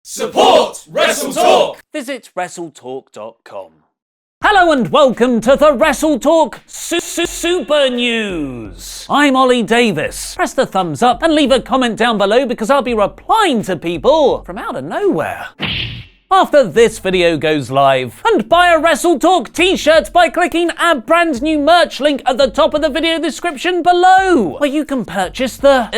Support WrestleTalk! Visit WrestleTalk.com. Hello and welcome to the WrestleTalk Super News. I'm Ollie Davis. Press the thumbs up and leave a comment down below because I'll be replying to people from out of nowhere after this video goes live. And buy a WrestleTalk t-shirt by clicking our brand new merch link at the top of the video description below, where you can purchase the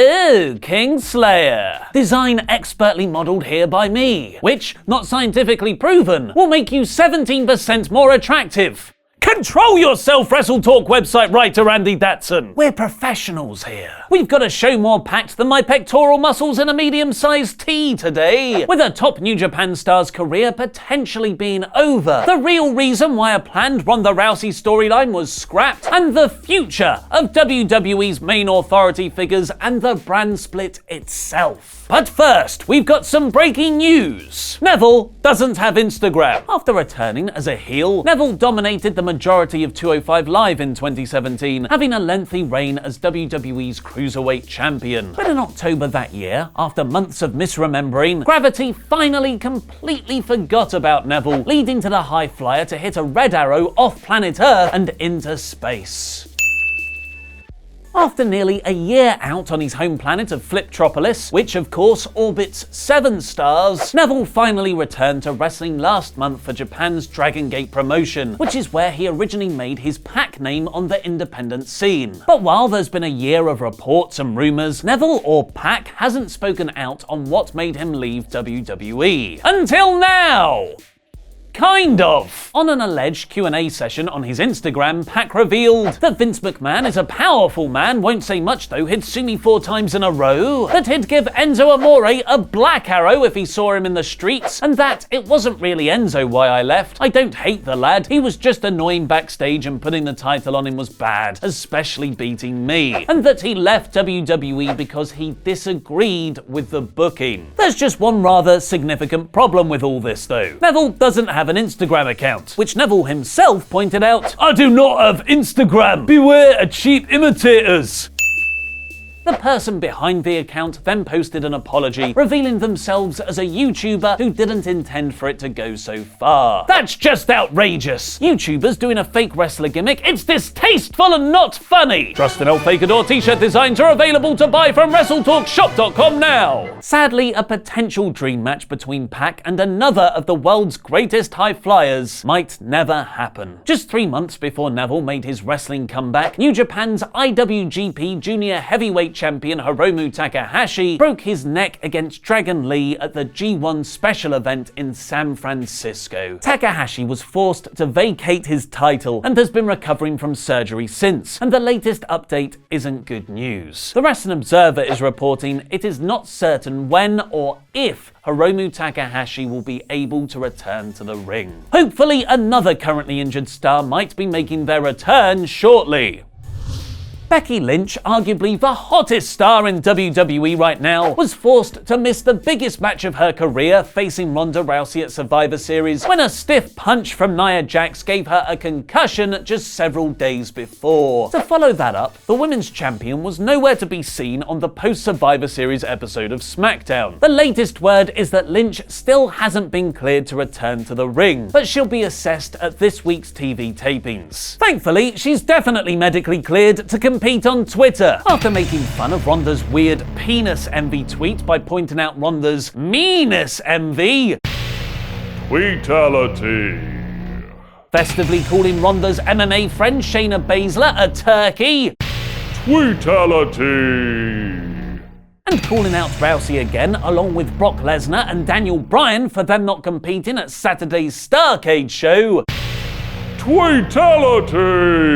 Kingslayer design expertly modeled here by me, which, not scientifically proven, will make you 17% more attractive. Control yourself, WrestleTalk website writer Andy Datson. We're professionals here. We've got a show more packed than my pectoral muscles in a medium-sized tee today, with a top New Japan star's career potentially being over, the real reason why a planned Ronda Rousey storyline was scrapped, and the future of WWE's main authority figures and the brand split itself. But first, we've got some breaking news. Neville doesn't have Instagram. After returning as a heel, Neville dominated the majority of 205 Live in 2017, having a lengthy reign as WWE's Cruiserweight Champion. But in October that year, after months of misremembering, gravity finally completely forgot about Neville, leading to the High Flyer to hit a red arrow off planet Earth and into space. After nearly a year out on his home planet of Fliptropolis, which of course orbits 7 stars, Neville finally returned to wrestling last month for Japan's Dragon Gate promotion, which is where he originally made his Pac name on the independent scene. But while there's been a year of reports and rumours, Neville or Pac hasn't spoken out on what made him leave WWE. Until now! Kind of. On an alleged Q&A session on his Instagram, Pac revealed that Vince McMahon is a powerful man, won't say much though, he'd sue me 4 times in a row, that he'd give Enzo Amore a black arrow if he saw him in the streets, and that it wasn't really Enzo why I left. I don't hate the lad, he was just annoying backstage and putting the title on him was bad, especially beating me, and that he left WWE because he disagreed with the booking. There's just one rather significant problem with all this though. Neville doesn't have an Instagram account, which Neville himself pointed out, "I do not have Instagram. Beware of cheap imitators." The person behind the account then posted an apology, revealing themselves as a YouTuber who didn't intend for it to go so far. That's just outrageous! YouTubers doing a fake wrestler gimmick, it's distasteful and not funny! Trust and El Fakador t-shirt designs are available to buy from WrestleTalkShop.com now! Sadly, a potential dream match between Pac and another of the world's greatest high flyers might never happen. Just 3 months before Neville made his wrestling comeback, New Japan's IWGP Junior Heavyweight Champion Hiromu Takahashi broke his neck against Dragon Lee at the G1 special event in San Francisco. Takahashi was forced to vacate his title and has been recovering from surgery since, and the latest update isn't good news. The Wrestling Observer is reporting it is not certain when or if Hiromu Takahashi will be able to return to the ring. Hopefully another currently injured star might be making their return shortly. Becky Lynch, arguably the hottest star in WWE right now, was forced to miss the biggest match of her career facing Ronda Rousey at Survivor Series when a stiff punch from Nia Jax gave her a concussion just several days before. To follow that up, the women's champion was nowhere to be seen on the post-Survivor Series episode of SmackDown. The latest word is that Lynch still hasn't been cleared to return to the ring, but she'll be assessed at this week's TV tapings. Thankfully, she's definitely medically cleared to compete on Twitter after making fun of Ronda's weird penis envy tweet by pointing out Ronda's meanest envy. Tweetality. Festively calling Ronda's MMA friend Shayna Baszler a turkey. Tweetality. And calling out Rousey again, along with Brock Lesnar and Daniel Bryan for them not competing at Saturday's Starrcade show. Tweetality.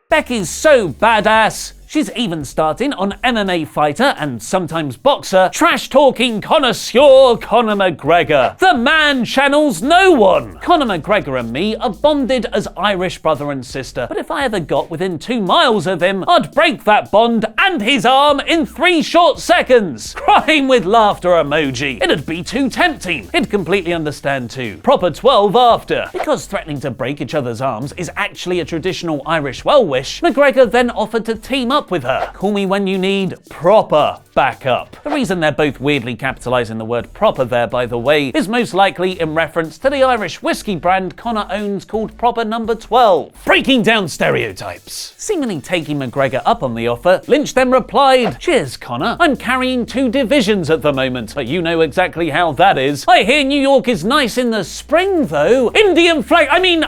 Becky's so badass, she's even starting on MMA fighter and sometimes boxer, trash-talking connoisseur Conor McGregor. The man channels no one. Conor McGregor and me are bonded as Irish brother and sister, but if I ever got within 2 miles of him, I'd break that bond and his arm in 3 short seconds. Crying with laughter emoji. It'd be too tempting. He'd completely understand too. Proper 12 after. Because threatening to break each other's arms is actually a traditional Irish well-wish, McGregor then offered to team up up with her. Call me when you need proper backup. The reason they're both weirdly capitalizing the word proper there, by the way, is most likely in reference to the Irish whiskey brand Connor owns called Proper Number 12. Breaking down stereotypes. Seemingly taking McGregor up on the offer, Lynch then replied, "Cheers, Connor. I'm carrying 2 divisions at the moment, but you know exactly how that is. I hear New York is nice in the spring, though.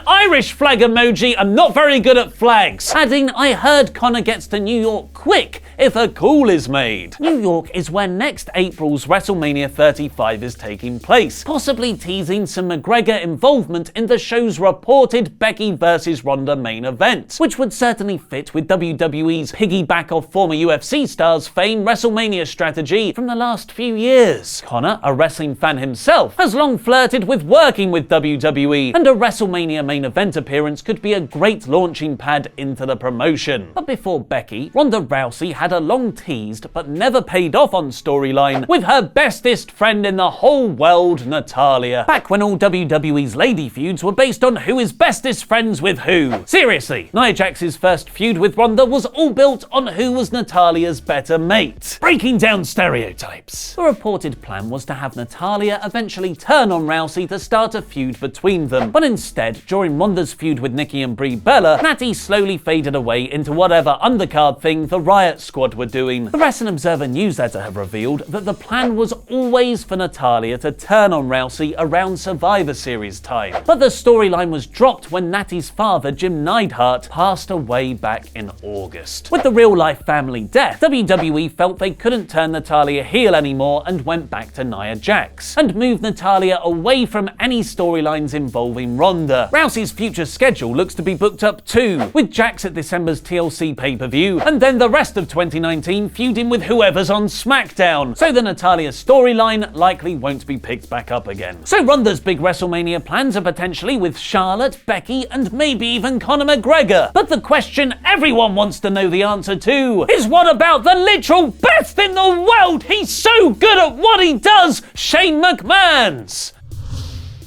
Irish flag emoji. I'm not very good at flags." Adding, "I heard Connor gets to New York quick if a call is made." New York is where next April's WrestleMania 35 is taking place, possibly teasing some McGregor involvement in the show's reported Becky vs Ronda main event, which would certainly fit with WWE's piggyback off former UFC stars fame WrestleMania strategy from the last few years. Connor, a wrestling fan himself, has long flirted with working with WWE, and a WrestleMania main event appearance could be a great launching pad into the promotion. But before Becky, Ronda Rousey had a long teased but never paid off on storyline with her bestest friend in the whole world, Natalya. Back when all WWE's lady feuds were based on who is bestest friends with who. Seriously, Nia Jax's first feud with Ronda was all built on who was Natalya's better mate. Breaking down stereotypes. The reported plan was to have Natalya eventually turn on Rousey to start a feud between them, but instead, during Ronda's feud with Nikki and Brie Bella, Natty slowly faded away into whatever undercard thing the Riot Squad were doing. The Wrestling Observer newsletter have revealed that the plan was always for Natalya to turn on Rousey around Survivor Series time, but the storyline was dropped when Natty's father, Jim Neidhart, passed away back in August. With the real-life family death, WWE felt they couldn't turn Natalya heel anymore and went back to Nia Jax, and moved Natalya away from any storylines involving Ronda. Rousey's future schedule looks to be booked up too, with Jax at December's TLC pay-per-view, and then the rest of 2019 feuding with whoever's on SmackDown, so the Natalya storyline likely won't be picked back up again. So Ronda's big WrestleMania plans are potentially with Charlotte, Becky, and maybe even Conor McGregor. But the question everyone wants to know the answer to is, what about the literal best in the world? He's so good at what he does, Shane McMahon's.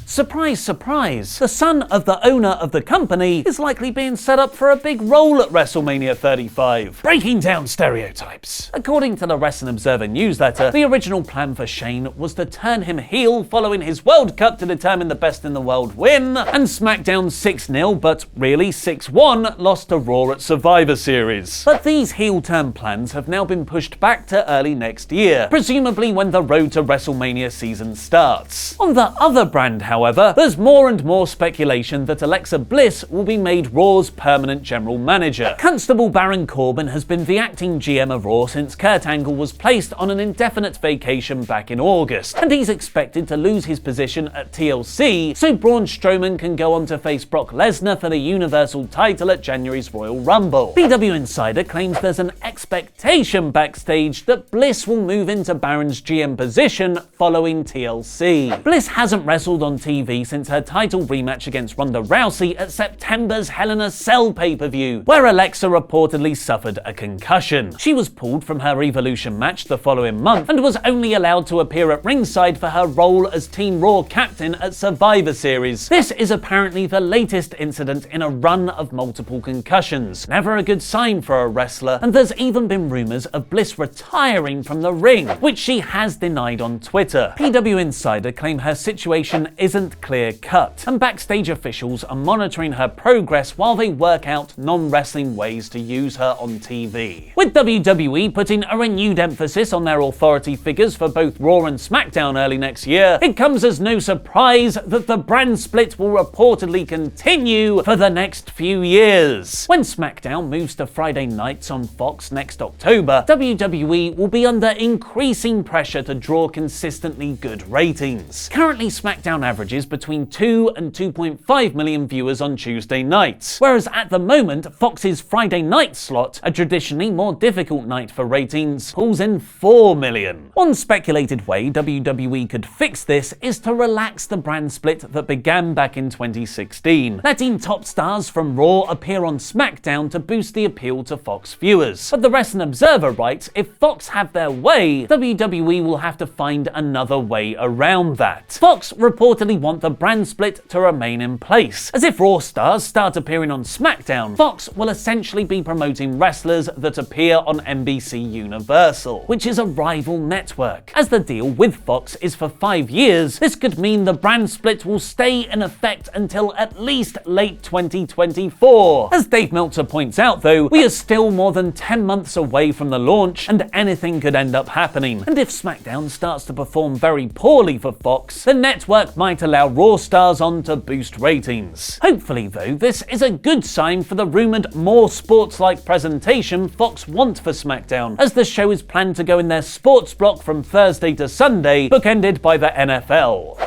Surprise, surprise, the son of the owner of the company is likely being set up for a big role at WrestleMania 35. Breaking down stereotypes. According to the Wrestling Observer newsletter, the original plan for Shane was to turn him heel following his World Cup to determine the best in the world win, and SmackDown 6-0, but really 6-1, lost to Raw at Survivor Series. But these heel turn plans have now been pushed back to early next year, presumably when the Road to WrestleMania season starts. On the other brand, however, there's more and more speculation that Alexa Bliss will be made Raw's permanent general manager. Constable Baron Corbin has been the acting GM of Raw since Kurt Angle was placed on an indefinite vacation back in August, and he's expected to lose his position at TLC so Braun Strowman can go on to face Brock Lesnar for the Universal title at January's Royal Rumble. PW Insider claims there's an expectation backstage that Bliss will move into Baron's GM position following TLC. Bliss hasn't wrestled on TV since her title rematch against Ronda Rousey at September's Hell in a Cell pay-per-view, where Alexa reportedly suffered a concussion. She was pulled from her Evolution match the following month and was only allowed to appear at ringside for her role as Team Raw captain at Survivor Series. This is apparently the latest incident in a run of multiple concussions. Never a good sign for a wrestler, and there's even been rumors of Bliss retiring from the ring, which she has denied on Twitter. PW Insider claim her situation isn't clear-cut, and backstage officials are monitoring her progress while they work out non-wrestling ways to use her on TV. With WWE putting a renewed emphasis on their authority figures for both Raw and SmackDown early next year, it comes as no surprise that the brand split will reportedly continue for the next few years. When SmackDown moves to Friday nights on Fox next October, WWE will be under increasing pressure to draw consistently good ratings. Currently, SmackDown averages between 2 and 2.5 million viewers on Tuesday nights, whereas at the moment, Fox's Friday night slot, a traditionally more difficult night for ratings, pulls in 4 million. One speculated way WWE could fix this is to relax the brand split that began back in 2016, letting top stars from Raw appear on SmackDown to boost the appeal to Fox viewers. But the Wrestling Observer writes, if Fox have their way, WWE will have to find another way around that. Fox reportedly really want the brand split to remain in place, as if Raw stars start appearing on SmackDown, Fox will essentially be promoting wrestlers that appear on NBC Universal, which is a rival network. As the deal with Fox is for 5 years, this could mean the brand split will stay in effect until at least late 2024. As Dave Meltzer points out though, we are still more than 10 months away from the launch and anything could end up happening. And if SmackDown starts to perform very poorly for Fox, the network might allow Raw stars on to boost ratings. Hopefully though, this is a good sign for the rumoured more sports-like presentation Fox want for SmackDown, as the show is planned to go in their sports block from Thursday to Sunday, bookended by the NFL.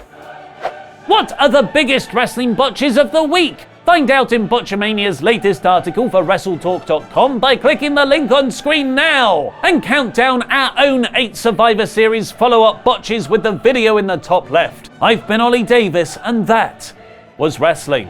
What are the biggest wrestling botches of the week? Find out in Botchamania's latest article for WrestleTalk.com by clicking the link on screen now, and count down our own 8 Survivor Series follow-up botches with the video in the top left. I've been Ollie Davis, and that was wrestling.